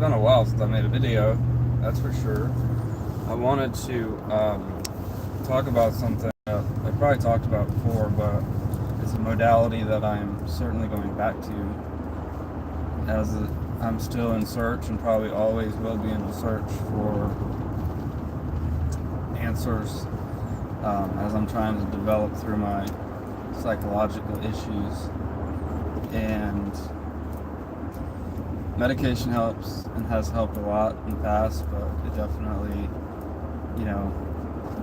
been a while since I made a video, that's for sure. I wanted to talk about something that I probably talked about before, but it's a modality that I'm certainly going back to as I'm still in search and probably always will be in the search for answers as I'm trying to develop through my psychological issues. And medication helps and has helped a lot in the past, but it definitely,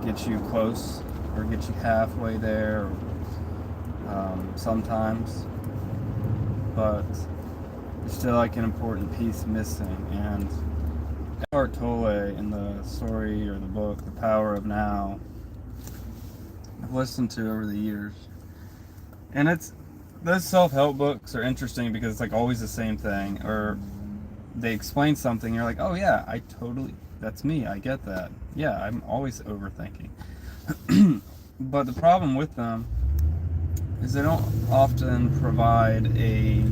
gets you close or gets you halfway there sometimes. But there's still like an important piece missing. And Eckhart Tolle in the story or the book, The Power of Now, I've listened to over the years. And those self-help books are interesting because it's like always the same thing, or they explain something, you're like, oh yeah, that's me, I get that. Yeah, I'm always overthinking. But the problem with them is they don't often provide a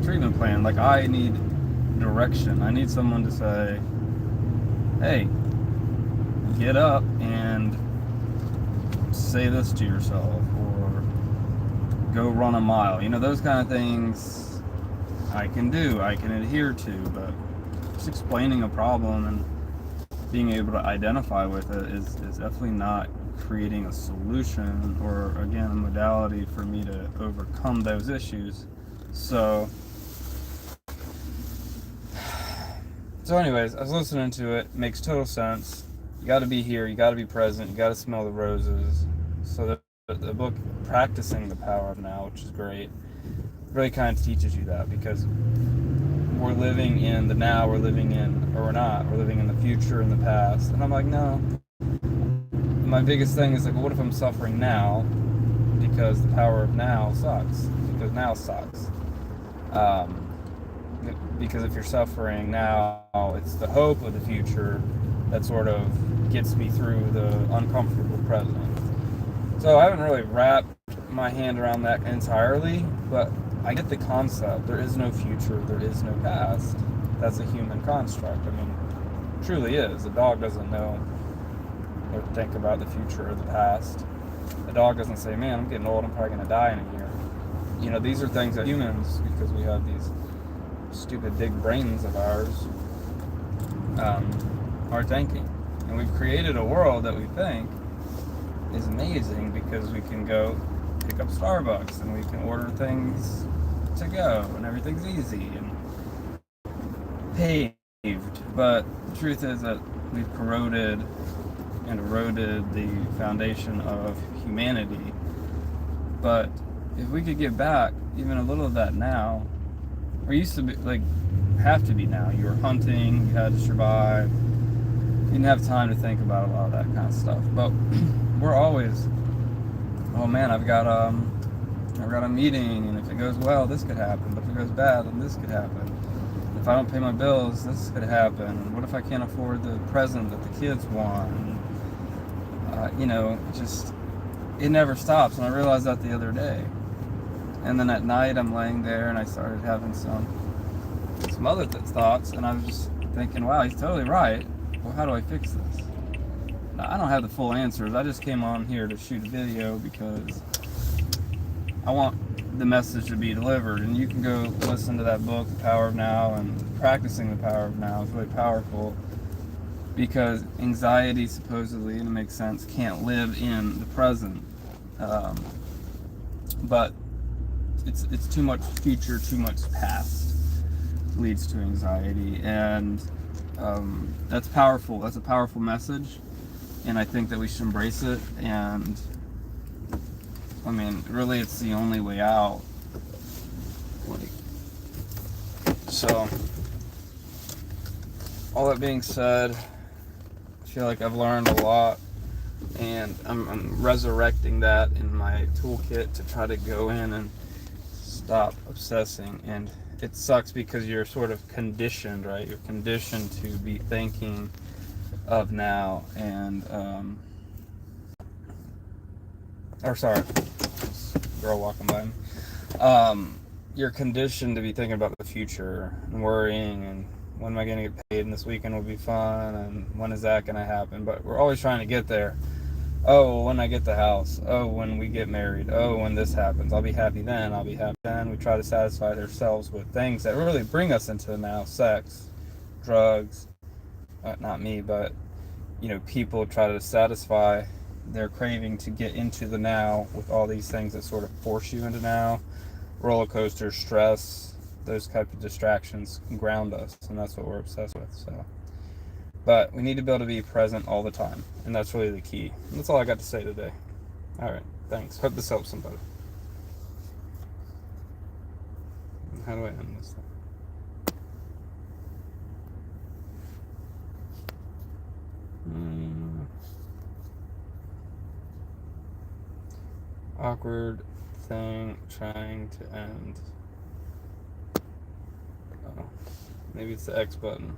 treatment plan. Like, I need direction. I need someone to say, hey, get up and say this to yourself, or go run a mile. Those kind of things I can do, I can adhere to, but just explaining a problem and being able to identify with it is definitely not creating a solution, or again, a modality for me to overcome those issues. So anyways, I was listening to it. Makes total sense. You got to be here, you got to be present, you got to smell the roses. So the book Practicing the Power of Now, which is great, really kind of teaches you that, because we're living in the now, we're living in the future and the past. And I'm like, no. My biggest thing is like, what if I'm suffering now because the power of now sucks? Because now sucks. Because if you're suffering now, it's the hope of the future that sort of gets me through the uncomfortable present. So I haven't really wrapped my hand around that entirely, but I get the concept. There is no future, there is no past. That's a human construct. I mean, it truly is. A dog doesn't know or think about the future or the past. A dog doesn't say, man, I'm getting old, I'm probably going to die in a year. These are things that humans, because we have these stupid big brains of ours, are thinking. And we've created a world that we think is amazing because we can go pick up Starbucks and we can order things to go and everything's easy and paved. But the truth is that we've corroded and eroded the foundation of humanity. But if we could get back even a little of that now, or used to be, like, have to be now. You were hunting, you had to survive, you didn't have time to think about a lot of that kind of stuff. But we're always, oh man, I've got a meeting, and if it goes well, this could happen. But if it goes bad, then this could happen. If I don't pay my bills, this could happen. What if I can't afford the present that the kids want? It never stops. And I realized that the other day. And then at night, I'm laying there, and I started having some other thoughts, and I was just thinking, wow, he's totally right. Well, how do I fix this? Now, I don't have the full answers. I just came on here to shoot a video because I want the message to be delivered. And you can go listen to that book, The Power of Now, and Practicing the Power of Now is really powerful, because anxiety, supposedly, and it makes sense, can't live in the present. But it's too much future, too much past leads to anxiety. And that's powerful. That's a powerful message. And I think that we should embrace it. And I mean, really, it's the only way out. So, all that being said, I feel like I've learned a lot, and I'm resurrecting that in my toolkit to try to go in and stop obsessing. And it sucks because you're sort of conditioned, right? You're conditioned to be thinking of now, and girl walking by me. you're conditioned to be thinking about the future and worrying and when am I going to get paid and this weekend will be fun and when is that going to happen, but we're always trying to get there. Oh, well, when I get the house. Oh, when we get married. Oh, when this happens. I'll be happy then. I'll be happy then. We try to satisfy ourselves with things that really bring us into the now. Sex, drugs, not me, but, people try to satisfy their craving to get into the now with all these things that sort of force you into now. Roller coaster, stress, those type of distractions ground us, and that's what we're obsessed with. So, but we need to be able to be present all the time, and that's really the key. And that's all I got to say today. All right, thanks. Hope this helps somebody. How do I end this thing? Awkward thing trying to end. Oh, maybe it's the X button.